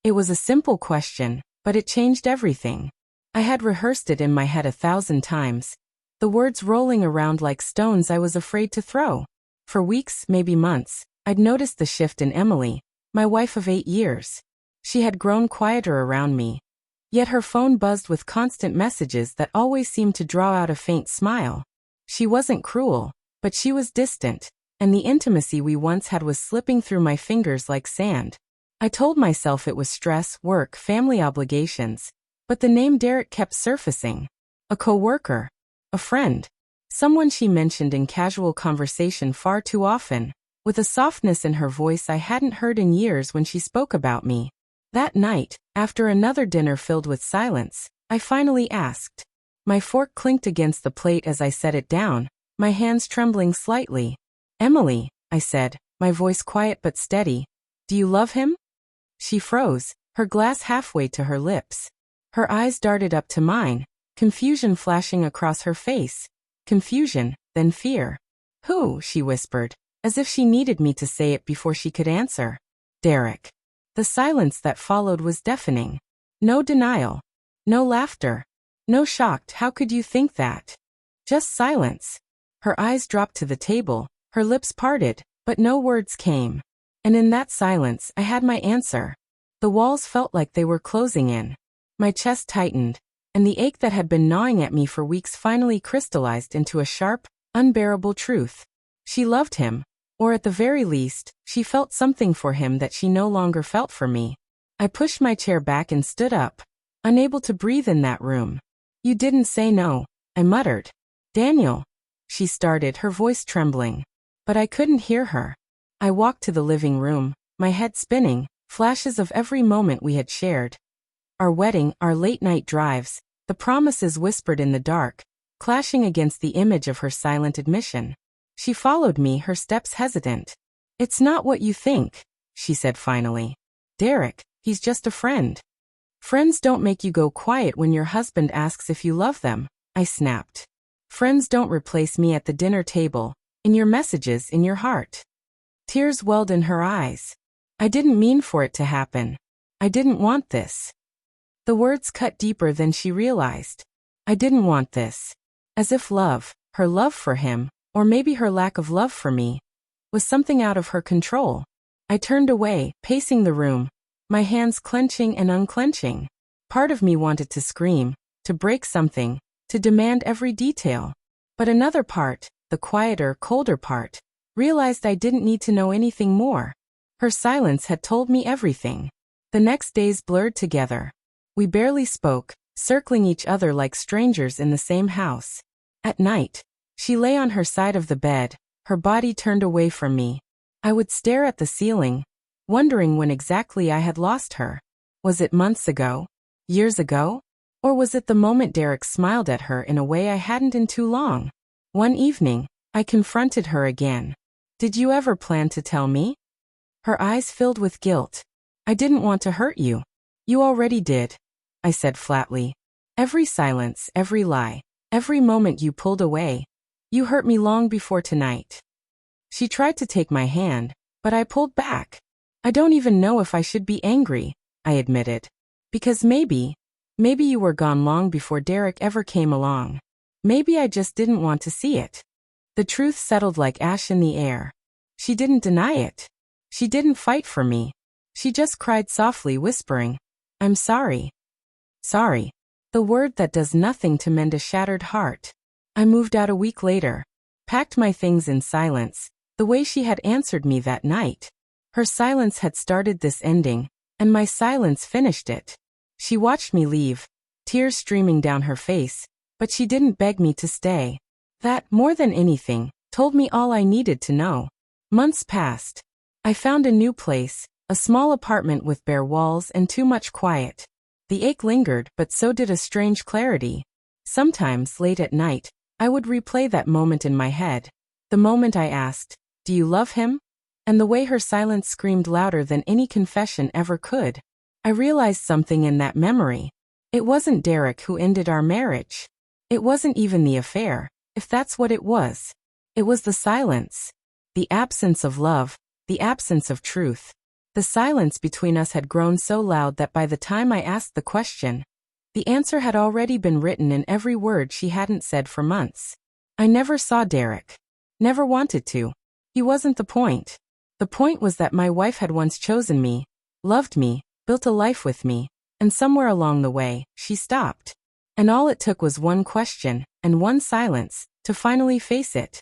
It was a simple question, but it changed everything. I had rehearsed it in my head 1,000 times, the words rolling around like stones I was afraid to throw. For weeks, maybe months, I'd noticed the shift in Emily, my wife of 8 years. She had grown quieter around me. Yet her phone buzzed with constant messages that always seemed to draw out a faint smile. She wasn't cruel, but she was distant, and the intimacy we once had was slipping through my fingers like sand. I told myself it was stress, work, family obligations, but the name Derek kept surfacing. A coworker, a friend, someone she mentioned in casual conversation far too often, with a softness in her voice I hadn't heard in years when she spoke about me. That night, after another dinner filled with silence, I finally asked. My fork clinked against the plate as I set it down, my hands trembling slightly. "Emily," I said, my voice quiet but steady, "do you love him?" She froze, her glass halfway to her lips. Her eyes darted up to mine, confusion flashing across her face. Confusion, then fear. "Who?" she whispered, as if she needed me to say it before she could answer. "Derek." The silence that followed was deafening. No denial. No laughter. No shocked "how could you think that?" Just silence. Her eyes dropped to the table, her lips parted, but no words came. And in that silence I had my answer. The walls felt like they were closing in. My chest tightened, and the ache that had been gnawing at me for weeks finally crystallized into a sharp, unbearable truth. She loved him. Or at the very least, she felt something for him that she no longer felt for me. I pushed my chair back and stood up, unable to breathe in that room. "You didn't say no," I muttered. "Daniel," she started, her voice trembling. But I couldn't hear her. I walked to the living room, my head spinning, flashes of every moment we had shared. Our wedding, our late-night drives, the promises whispered in the dark, clashing against the image of her silent admission. She followed me, her steps hesitant. "It's not what you think," she said finally. "Derek, he's just a friend." "Friends don't make you go quiet when your husband asks if you love them," I snapped. "Friends don't replace me at the dinner table, in your messages, in your heart." Tears welled in her eyes. "I didn't mean for it to happen. I didn't want this." The words cut deeper than she realized. I didn't want this. As if love, her love for him, or maybe her lack of love for me, was something out of her control. I turned away, pacing the room, my hands clenching and unclenching. Part of me wanted to scream, to break something, to demand every detail. But another part, the quieter, colder part, realized I didn't need to know anything more. Her silence had told me everything. The next days blurred together. We barely spoke, circling each other like strangers in the same house. At night, she lay on her side of the bed, her body turned away from me. I would stare at the ceiling, wondering when exactly I had lost her. Was it months ago? Years ago? Or was it the moment Derek smiled at her in a way I hadn't in too long? One evening, I confronted her again. "Did you ever plan to tell me?" Her eyes filled with guilt. "I didn't want to hurt you." "You already did," I said flatly. "Every silence, every lie, every moment you pulled away. You hurt me long before tonight." She tried to take my hand, but I pulled back. "I don't even know if I should be angry," I admitted. "Because maybe you were gone long before Derek ever came along. Maybe I just didn't want to see it." The truth settled like ash in the air. She didn't deny it. She didn't fight for me. She just cried softly, whispering, "I'm sorry." Sorry. The word that does nothing to mend a shattered heart. I moved out a week later, packed my things in silence, the way she had answered me that night. Her silence had started this ending, and my silence finished it. She watched me leave, tears streaming down her face, but she didn't beg me to stay. That, more than anything, told me all I needed to know. Months passed. I found a new place, a small apartment with bare walls and too much quiet. The ache lingered, but so did a strange clarity. Sometimes, late at night, I would replay that moment in my head. The moment I asked, "Do you love him?" And the way her silence screamed louder than any confession ever could. I realized something in that memory. It wasn't Derek who ended our marriage. It wasn't even the affair, if that's what it was. It was the silence. The absence of love, the absence of truth. The silence between us had grown so loud that by the time I asked the question, the answer had already been written in every word she hadn't said for months. I never saw Derek. Never wanted to. He wasn't the point. The point was that my wife had once chosen me, loved me, built a life with me, and somewhere along the way, she stopped. And all it took was one question, and one silence, to finally face it.